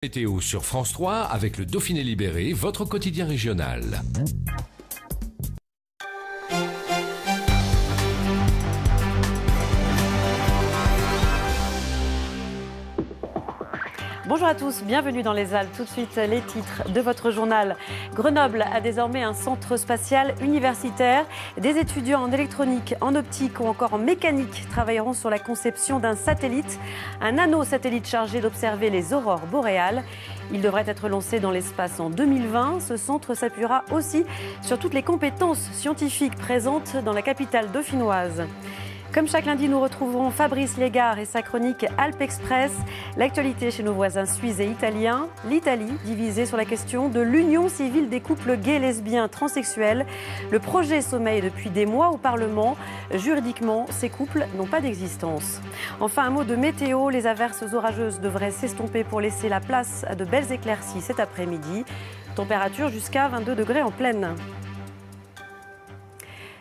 Météo sur France 3 avec le Dauphiné Libéré, votre quotidien régional. Bonjour à tous, bienvenue dans les Alpes. Tout de suite, les titres de votre journal. Grenoble a désormais un centre spatial universitaire. Des étudiants en électronique, en optique ou encore en mécanique travailleront sur la conception d'un satellite, un nanosatellite chargé d'observer les aurores boréales. Il devrait être lancé dans l'espace en 2020. Ce centre s'appuiera aussi sur toutes les compétences scientifiques présentes dans la capitale dauphinoise. Comme chaque lundi, nous retrouverons Fabrice Légard et sa chronique Alpes Express. L'actualité chez nos voisins suisses et italiens. L'Italie divisée sur la question de l'union civile des couples gays, lesbiens, transsexuels. Le projet sommeille depuis des mois au Parlement. Juridiquement, ces couples n'ont pas d'existence. Enfin, un mot de météo. Les averses orageuses devraient s'estomper pour laisser la place à de belles éclaircies cet après-midi. Température jusqu'à 22 degrés en pleine.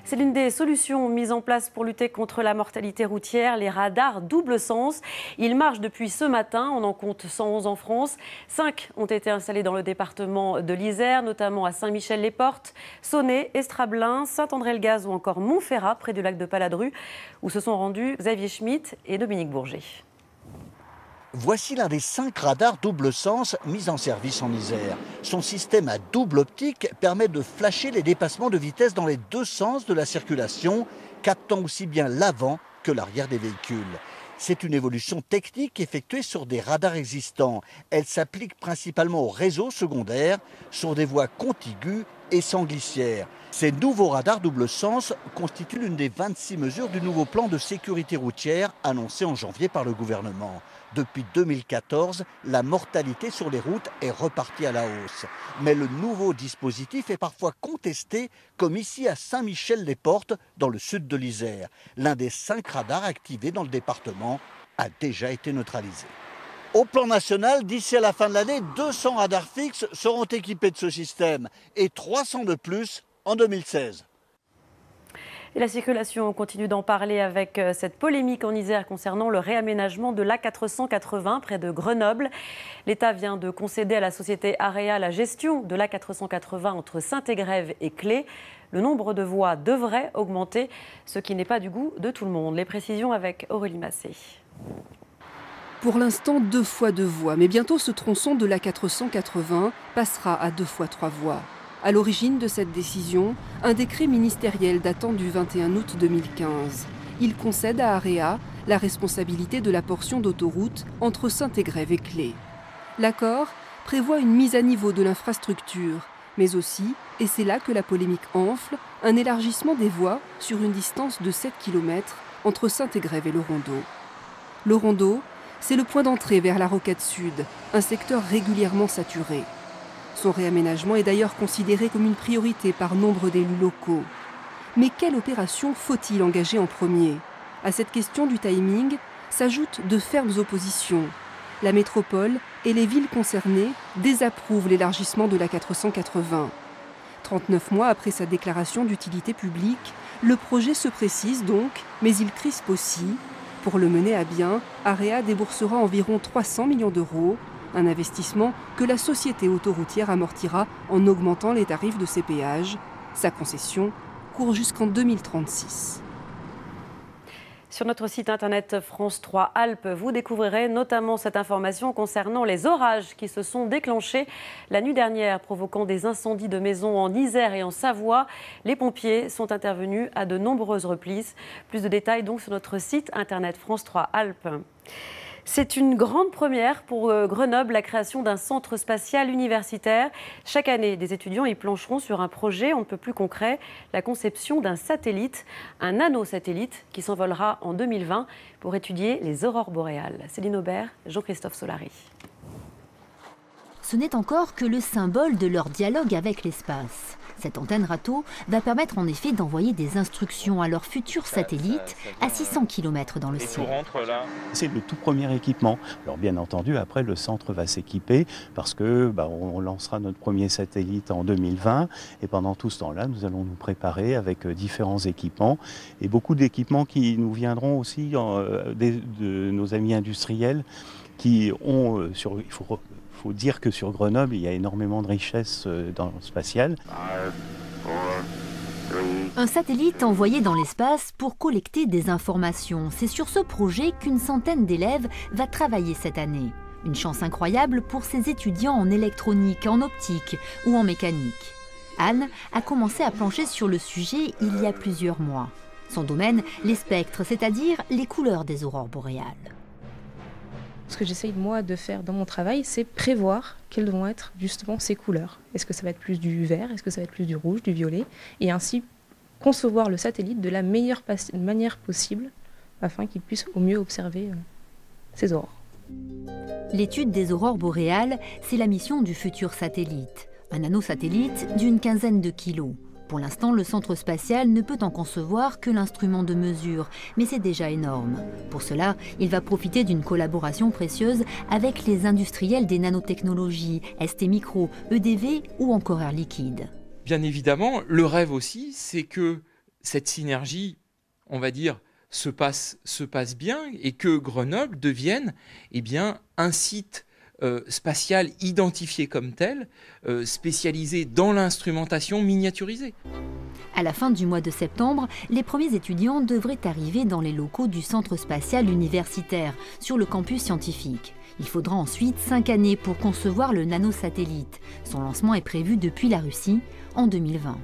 C'est l'une des solutions mises en place pour lutter contre la mortalité routière, les radars double sens. Ils marchent depuis ce matin, on en compte 111 en France. 5 ont été installés dans le département de l'Isère, notamment à Saint-Michel-les-Portes, Sonnay, Estrablin, Saint-André-le-Gaz ou encore Montferrat, près du lac de Paladru, où se sont rendus Xavier Schmitt et Dominique Bourget. Voici l'un des 5 radars double sens mis en service en Isère. Son système à double optique permet de flasher les dépassements de vitesse dans les deux sens de la circulation, captant aussi bien l'avant que l'arrière des véhicules. C'est une évolution technique effectuée sur des radars existants. Elle s'applique principalement au réseau secondaire, sur des voies contiguës et sans glissière. Ces nouveaux radars double sens constituent l'une des 26 mesures du nouveau plan de sécurité routière annoncé en janvier par le gouvernement. Depuis 2014, la mortalité sur les routes est repartie à la hausse. Mais le nouveau dispositif est parfois contesté, comme ici à Saint-Michel-les-Portes, dans le sud de l'Isère. L'un des 5 radars activés dans le département a déjà été neutralisé. Au plan national, d'ici à la fin de l'année, 200 radars fixes seront équipés de ce système et 300 de plus en 2016. Et la circulation continue d'en parler avec cette polémique en Isère concernant le réaménagement de l'A480 près de Grenoble. L'État vient de concéder à la société Area la gestion de l'A480 entre Saint-Égrève et Clé. Le nombre de voies devrait augmenter, ce qui n'est pas du goût de tout le monde. Les précisions avec Aurélie Massé. Pour l'instant, 2 fois 2 voies, mais bientôt ce tronçon de l'A480 passera à 2 fois 3 voies. À l'origine de cette décision, un décret ministériel datant du 21 août 2015. Il concède à Area la responsabilité de la portion d'autoroute entre Saint-Égrève et Clé. L'accord prévoit une mise à niveau de l'infrastructure, mais aussi, et c'est là que la polémique enfle, un élargissement des voies sur une distance de 7 km entre Saint-Égrève et le Rondeau. Le Rondeau, c'est le point d'entrée vers la Rocade Sud, un secteur régulièrement saturé. Son réaménagement est d'ailleurs considéré comme une priorité par nombre d'élus locaux. Mais quelle opération faut-il engager en premier? À cette question du timing s'ajoutent de fermes oppositions. La métropole et les villes concernées désapprouvent l'élargissement de l'A480. 39 mois après sa déclaration d'utilité publique, le projet se précise donc, mais il crispe aussi. Pour le mener à bien, Area déboursera environ 300 millions d'euros. Un investissement que la société autoroutière amortira en augmentant les tarifs de ses péages. Sa concession court jusqu'en 2036. Sur notre site internet France 3 Alpes, vous découvrirez notamment cette information concernant les orages qui se sont déclenchés la nuit dernière, provoquant des incendies de maisons en Isère et en Savoie. Les pompiers sont intervenus à de nombreuses reprises. Plus de détails donc sur notre site internet France 3 Alpes. C'est une grande première pour Grenoble, la création d'un centre spatial universitaire. Chaque année, des étudiants y plancheront sur un projet on ne peut plus concret, la conception d'un satellite, un nanosatellite qui s'envolera en 2020 pour étudier les aurores boréales. Céline Aubert, Jean-Christophe Solari. Ce n'est encore que le symbole de leur dialogue avec l'espace. Cette antenne râteau va permettre en effet d'envoyer des instructions à leur futur satellite à 600 km dans le ciel. C'est le tout premier équipement. Alors bien entendu, après le centre va s'équiper parce que on lancera notre premier satellite en 2020 et pendant tout ce temps-là, nous allons nous préparer avec différents équipements et beaucoup d'équipements qui nous viendront aussi de nos amis industriels qui ont, il faut faut dire que sur Grenoble, il y a énormément de richesses dans le spatial. Un satellite envoyé dans l'espace pour collecter des informations. C'est sur ce projet qu'une centaine d'élèves va travailler cette année. Une chance incroyable pour ces étudiants en électronique, en optique ou en mécanique. Anne a commencé à plancher sur le sujet il y a plusieurs mois. Son domaine, les spectres, c'est-à-dire les couleurs des aurores boréales. Ce que j'essaye moi de faire dans mon travail, c'est prévoir quelles vont être justement ces couleurs. Est-ce que ça va être plus du vert, est-ce que ça va être plus du rouge, du violet, et ainsi concevoir le satellite de la meilleure manière possible afin qu'il puisse au mieux observer ces aurores. L'étude des aurores boréales, c'est la mission du futur satellite. Un nanosatellite d'une quinzaine de kilos. Pour l'instant, le centre spatial ne peut en concevoir que l'instrument de mesure, mais c'est déjà énorme. Pour cela, il va profiter d'une collaboration précieuse avec les industriels des nanotechnologies, STMicro, EDV ou encore Air Liquide. Bien évidemment, le rêve aussi, c'est que cette synergie, on va dire, se passe bien et que Grenoble devienne un site spatial identifié comme tel, spécialisé dans l'instrumentation miniaturisée. À la fin du mois de septembre, les premiers étudiants devraient arriver dans les locaux du centre spatial universitaire, sur le campus scientifique. Il faudra ensuite 5 années pour concevoir le nanosatellite. Son lancement est prévu depuis la Russie en 2020.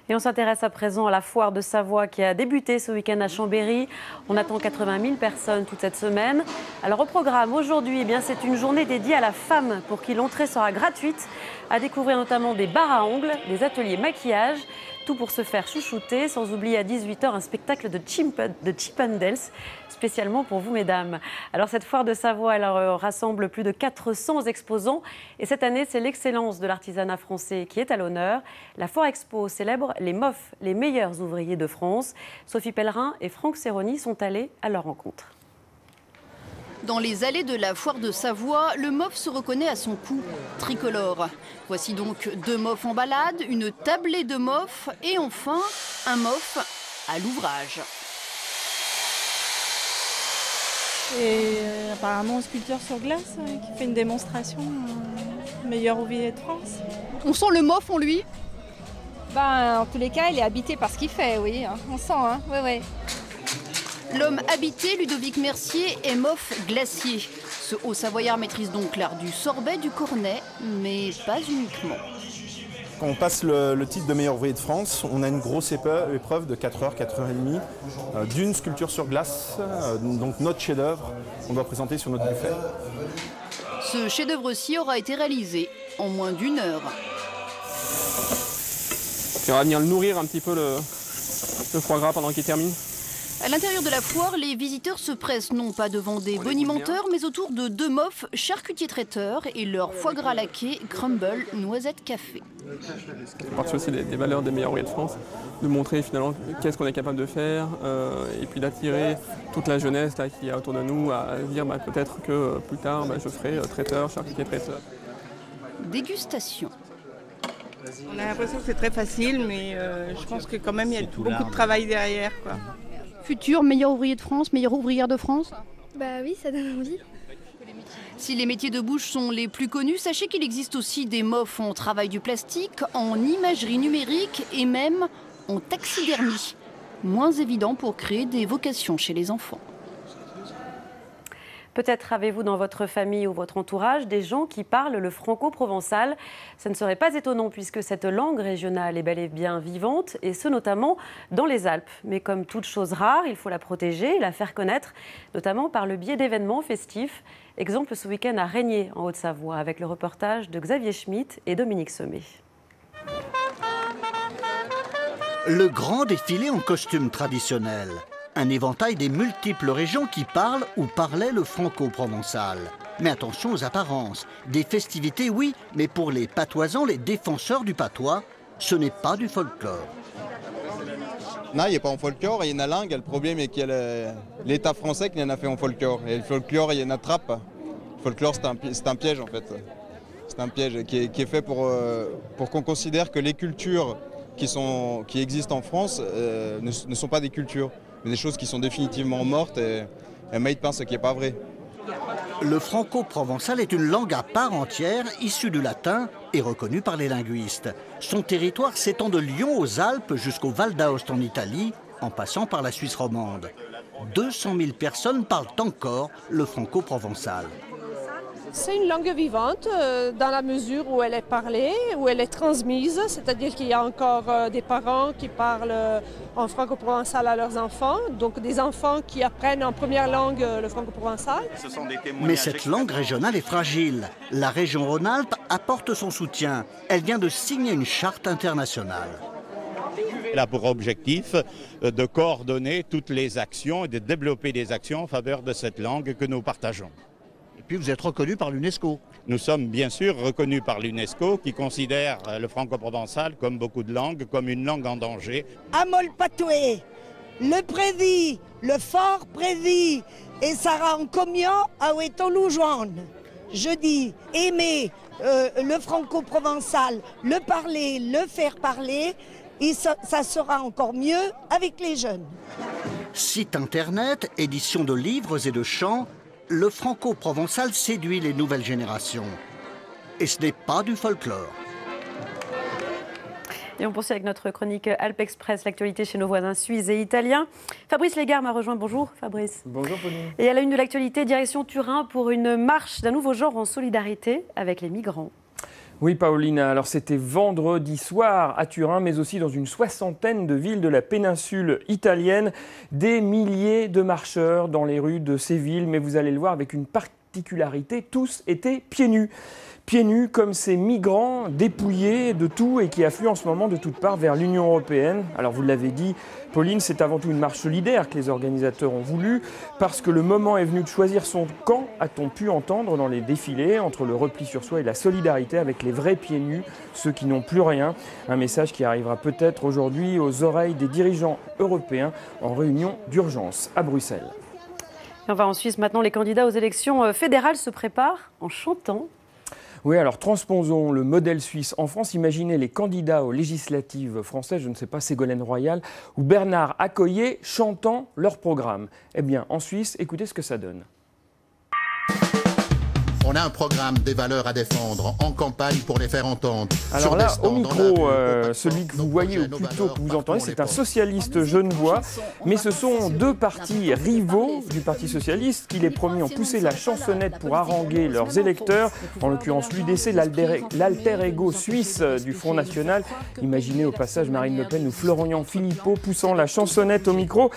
Et on s'intéresse à présent à la foire de Savoie qui a débuté ce week-end à Chambéry. On attend 80 000 personnes toute cette semaine. Alors au programme aujourd'hui, c'est une journée dédiée à la femme pour qui l'entrée sera gratuite. À découvrir notamment des bars à ongles, des ateliers maquillage. Tout pour se faire chouchouter, sans oublier à 18 h un spectacle de Chip 'n Dale, spécialement pour vous, mesdames. Alors cette foire de Savoie, elle rassemble plus de 400 exposants. Et cette année, c'est l'excellence de l'artisanat français qui est à l'honneur. La Foire Expo célèbre les MOF, les meilleurs ouvriers de France. Sophie Pellerin et Franck Serroni sont allés à leur rencontre. Dans les allées de la foire de Savoie, le MOF se reconnaît à son cou, tricolore. Voici donc 2 MOF en balade, une tablée de MOF et enfin un MOF à l'ouvrage. Et apparemment un sculpteur sur glace qui fait une démonstration meilleur ouvrier de France. On sent le MOF en lui? En tous les cas, il est habité par ce qu'il fait, oui. On sent, oui. L'homme habité, Ludovic Mercier, est MOF glacier. Ce Haut-Savoyard maîtrise donc l'art du sorbet, du cornet, mais pas uniquement. Quand on passe le titre de meilleur ouvrier de France, on a une grosse épreuve de 4 h, 4 h 30 d'une sculpture sur glace, donc notre chef-d'œuvre qu'on doit présenter sur notre buffet. Ce chef-d'œuvre-ci aura été réalisé en moins d'1 heure. Puis on va venir le nourrir un petit peu le foie gras pendant qu'il termine. À l'intérieur de la foire, les visiteurs se pressent non pas devant des bonimenteurs, mais autour de 2 MOF charcutiers traiteurs et leur foie gras laqué, crumble, noisette café. C'est partie aussi des valeurs des meilleurs ouvriers de France, de montrer finalement qu'est-ce qu'on est capable de faire et puis d'attirer toute la jeunesse là, qui est autour de nous à dire peut-être que plus tard je serai traiteur, charcutier traiteur. Dégustation. On a l'impression que c'est très facile, mais je pense que quand même il y a beaucoup de travail derrière, quoi. Futur meilleur ouvrier de France, meilleure ouvrière de France? Oui, ça donne envie. Si les métiers de bouche sont les plus connus, sachez qu'il existe aussi des MOF en travail du plastique, en imagerie numérique et même en taxidermie. Moins évident pour créer des vocations chez les enfants. Peut-être avez-vous dans votre famille ou votre entourage des gens qui parlent le franco-provençal. Ça ne serait pas étonnant puisque cette langue régionale est bel et bien vivante, et ce notamment dans les Alpes. Mais comme toute chose rare, il faut la protéger et la faire connaître, notamment par le biais d'événements festifs. Exemple ce week-end à Régnier, en Haute-Savoie, avec le reportage de Xavier Schmitt et Dominique Sommet. Le grand défilé en costume traditionnel. Un éventail des multiples régions qui parlent ou parlaient le franco-provençal. Mais attention aux apparences. Des festivités, oui, mais pour les patoisans, les défenseurs du patois, ce n'est pas du folklore. Non, il n'est pas en folklore, il y en a langue. Le problème est qu'il y a l'État français qui en a fait en folklore. Et le folklore, il y en a trappe. Le folklore, c'est un piège en fait. C'est un piège qui est fait pour qu'on considère que les cultures qui existent en France ne sont pas des cultures, mais des choses qui sont définitivement mortes et Maïd Pain, ce qui n'est pas vrai. Le franco-provençal est une langue à part entière, issue du latin et reconnue par les linguistes. Son territoire s'étend de Lyon aux Alpes jusqu'au Val d'Aoste en Italie, en passant par la Suisse romande. 200 000 personnes parlent encore le franco-provençal. C'est une langue vivante dans la mesure où elle est parlée, où elle est transmise, c'est-à-dire qu'il y a encore des parents qui parlent en franco-provençal à leurs enfants, donc des enfants qui apprennent en première langue le franco-provençal. Mais cette langue régionale est fragile. La région Rhône-Alpes apporte son soutien. Elle vient de signer une charte internationale. Elle a pour objectif de coordonner toutes les actions et de développer des actions en faveur de cette langue que nous partageons. Et puis vous êtes reconnu par l'UNESCO. Nous sommes bien sûr reconnus par l'UNESCO qui considère le franco-provençal, comme beaucoup de langues, comme une langue en danger. Amol Patoué, le prédit, le fort prédit, et Sarah en communion à Ouetolou Joanne. Je dis aimer le franco-provençal, le parler, le faire parler, et ça sera encore mieux avec les jeunes. Site internet, édition de livres et de chants, le franco-provençal séduit les nouvelles générations. Et ce n'est pas du folklore. Et on poursuit avec notre chronique Alpes Express, l'actualité chez nos voisins suisses et italiens. Fabrice Légarde m'a rejoint. Bonjour Fabrice. Bonjour Pauline. Et à la une de l'actualité, direction Turin pour une marche d'un nouveau genre en solidarité avec les migrants. Oui, Paolina, alors c'était vendredi soir à Turin, mais aussi dans une soixantaine de villes de la péninsule italienne. Des milliers de marcheurs dans les rues de ces villes, mais vous allez le voir avec une particularité, tous étaient pieds nus. Pieds nus comme ces migrants dépouillés de tout et qui affluent en ce moment de toutes parts vers l'Union européenne. Alors vous l'avez dit, Pauline, c'est avant tout une marche solidaire que les organisateurs ont voulu, parce que le moment est venu de choisir son camp, a-t-on pu entendre dans les défilés, entre le repli sur soi et la solidarité avec les vrais pieds nus, ceux qui n'ont plus rien. Un message qui arrivera peut-être aujourd'hui aux oreilles des dirigeants européens en réunion d'urgence à Bruxelles. Et on va en Suisse maintenant, les candidats aux élections fédérales se préparent en chantant. Oui, alors transposons le modèle suisse en France. Imaginez les candidats aux législatives françaises, je ne sais pas, Ségolène Royal ou Bernard Accoyer chantant leur programme. Eh bien, en Suisse, écoutez ce que ça donne. On a un programme, des valeurs à défendre en campagne pour les faire entendre. Alors là, au micro, celui que vous voyez ou plutôt que vous entendez, c'est un socialiste genevois. Mais ce sont deux partis rivaux du Parti socialiste qui, les premiers, ont poussé la chansonnette pour haranguer leurs électeurs. En l'occurrence, l'UDC, l'alter ego suisse du Front National. Imaginez au passage Marine Le Pen ou Florian Philippot poussant la chansonnette au micro.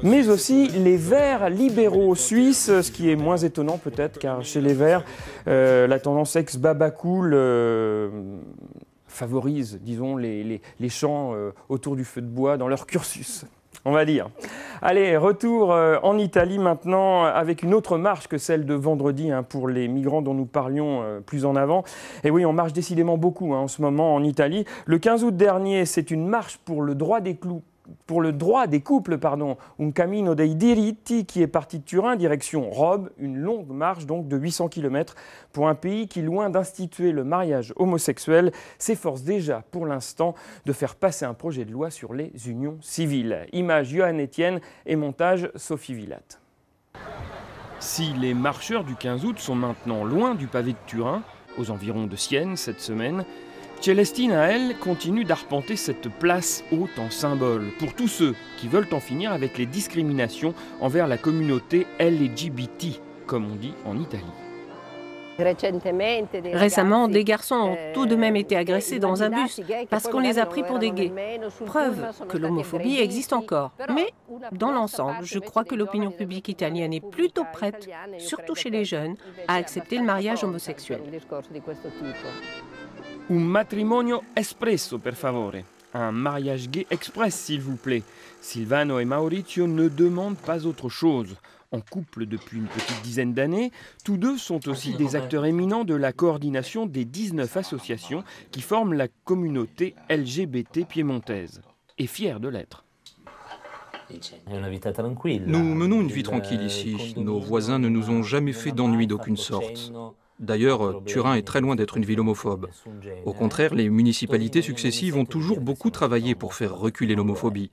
Mais aussi les Verts libéraux suisses, ce qui est moins étonnant peut-être, car chez les Verts, la tendance ex-Babacool favorise, disons, les chants autour du feu de bois dans leur cursus, on va dire. Allez, retour en Italie maintenant, avec une autre marche que celle de vendredi pour les migrants dont nous parlions plus en avant. Et oui, on marche décidément beaucoup en ce moment en Italie. Le 15 août dernier, c'est une marche pour le droit des couples, un cammino dei diritti, qui est parti de Turin, direction Rome, une longue marche donc de 800 km pour un pays qui, loin d'instituer le mariage homosexuel, s'efforce déjà pour l'instant de faire passer un projet de loi sur les unions civiles. Image Johan Etienne et montage Sophie Villat. Si les marcheurs du 15 août sont maintenant loin du pavé de Turin, aux environs de Sienne cette semaine, Celestina, elle, continue d'arpenter cette place haute en symbole pour tous ceux qui veulent en finir avec les discriminations envers la communauté LGBT, comme on dit en Italie. Récemment, des garçons ont tout de même été agressés dans un bus parce qu'on les a pris pour des gays. Preuve que l'homophobie existe encore. Mais dans l'ensemble, je crois que l'opinion publique italienne est plutôt prête, surtout chez les jeunes, à accepter le mariage homosexuel. Un matrimonio espresso, per favore. Un mariage gay express, s'il vous plaît. Silvano et Maurizio ne demandent pas autre chose. En couple depuis une petite dizaine d'années, tous deux sont aussi des acteurs éminents de la coordination des 19 associations qui forment la communauté LGBT piémontaise. Et fiers de l'être. Nous menons une vie tranquille ici. Nos voisins ne nous ont jamais fait d'ennui d'aucune sorte. D'ailleurs, Turin est très loin d'être une ville homophobe. Au contraire, les municipalités successives ont toujours beaucoup travaillé pour faire reculer l'homophobie.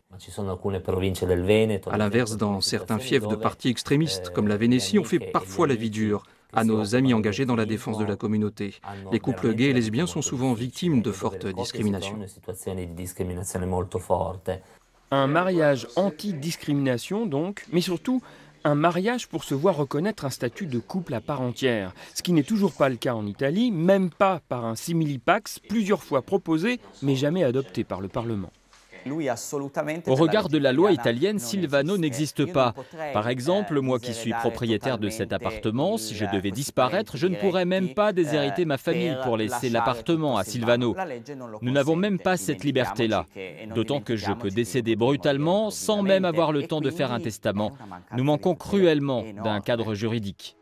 À l'inverse, dans certains fiefs de partis extrémistes, comme la Vénétie, on fait parfois la vie dure, à nos amis engagés dans la défense de la communauté. Les couples gays et lesbiens sont souvent victimes de fortes discriminations. Un mariage anti-discrimination donc, mais surtout un mariage pour se voir reconnaître un statut de couple à part entière, ce qui n'est toujours pas le cas en Italie, même pas par un simili-pax plusieurs fois proposé mais jamais adopté par le Parlement. Au regard de la loi italienne, Silvano n'existe pas. Par exemple, moi qui suis propriétaire de cet appartement, si je devais disparaître, je ne pourrais même pas déshériter ma famille pour laisser l'appartement à Silvano. Nous n'avons même pas cette liberté-là. D'autant que je peux décéder brutalement sans même avoir le temps de faire un testament. Nous manquons cruellement d'un cadre juridique.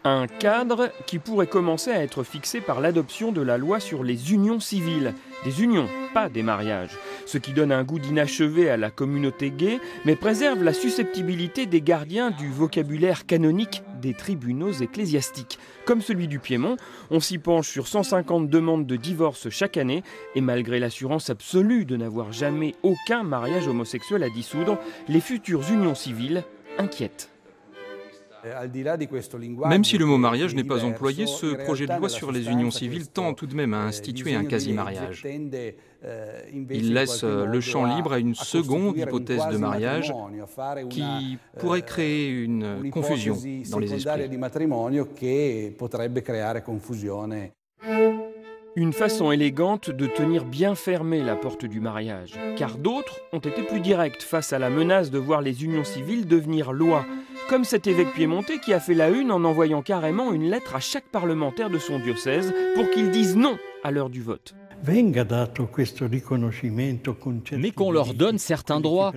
Un cadre qui pourrait commencer à être fixé par l'adoption de la loi sur les unions civiles. Des unions, pas des mariages. Ce qui donne un goût d'inachevé à la communauté gay, mais préserve la susceptibilité des gardiens du vocabulaire canonique des tribunaux ecclésiastiques. Comme celui du Piémont, on s'y penche sur 150 demandes de divorce chaque année, et malgré l'assurance absolue de n'avoir jamais aucun mariage homosexuel à dissoudre, les futures unions civiles inquiètent. Même si le mot mariage n'est pas employé, ce projet de loi sur les unions civiles tend tout de même à instituer un quasi-mariage. Il laisse le champ libre à une seconde hypothèse de mariage qui pourrait créer une confusion dans les esprits. Une façon élégante de tenir bien fermée la porte du mariage, car d'autres ont été plus directs face à la menace de voir les unions civiles devenir loi, comme cet évêque piémontais qui a fait la une en envoyant carrément une lettre à chaque parlementaire de son diocèse pour qu'il dise non à l'heure du vote. Mais qu'on leur donne certains droits,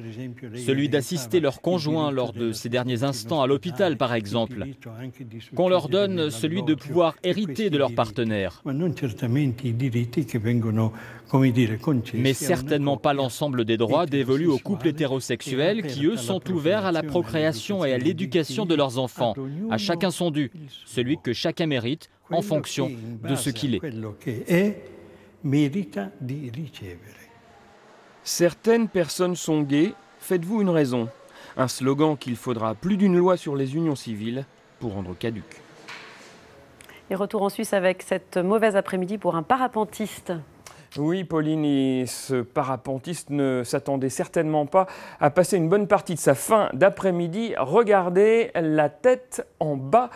celui d'assister leur conjoint lors de ces derniers instants à l'hôpital par exemple, qu'on leur donne celui de pouvoir hériter de leur partenaire. Mais certainement pas l'ensemble des droits dévolus aux couples hétérosexuels qui, eux, sont ouverts à la procréation et à l'éducation de leurs enfants. À chacun son dû, celui que chacun mérite en fonction de ce qu'il est. Certaines personnes sont gays, faites-vous une raison. Un slogan qu'il faudra plus d'une loi sur les unions civiles pour rendre caduque. Et retour en Suisse avec cette mauvaise après-midi pour un parapentiste. Oui, Pauline, et ce parapentiste ne s'attendait certainement pas à passer une bonne partie de sa fin d'après-midi. Regardez, la tête en bas,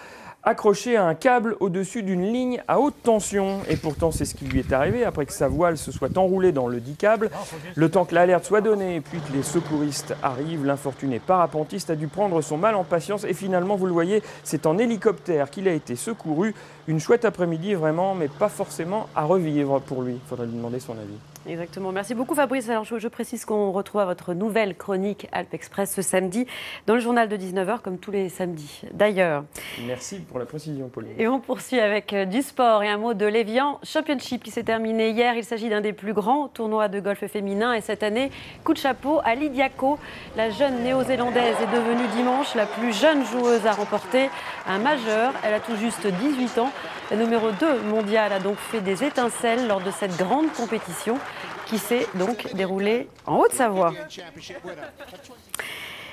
accroché à un câble au-dessus d'une ligne à haute tension. Et pourtant, c'est ce qui lui est arrivé après que sa voile se soit enroulée dans le dit câble. Le temps que l'alerte soit donnée et puis que les secouristes arrivent, l'infortuné parapentiste a dû prendre son mal en patience. Et finalement, vous le voyez, c'est en hélicoptère qu'il a été secouru. Une chouette après-midi vraiment, mais pas forcément à revivre pour lui. Il faudrait lui demander son avis. Exactement. Merci beaucoup Fabrice. Alors je précise qu'on retrouve votre nouvelle chronique Alpes Express ce samedi dans le journal de 19h comme tous les samedis. D'ailleurs. Merci pour la précision, Pauline. Et on poursuit avec du sport et un mot de l'Evian Championship qui s'est terminé hier. Il s'agit d'un des plus grands tournois de golf féminin et cette année, coup de chapeau à Lydia Ko. La jeune néo-zélandaise est devenue dimanche la plus jeune joueuse à remporter un majeur. Elle a tout juste 18 ans. La numéro 2 mondiale a donc fait des étincelles lors de cette grande compétition qui s'est donc déroulée en Haute-Savoie.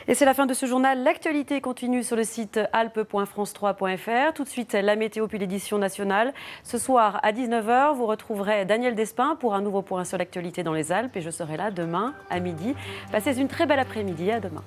Et c'est la fin de ce journal. L'actualité continue sur le site alpes.france3.fr. Tout de suite, la météo puis l'édition nationale. Ce soir, à 19h, vous retrouverez Daniel Despin pour un nouveau point sur l'actualité dans les Alpes. Et je serai là demain à midi. Passez une très belle après-midi. À demain.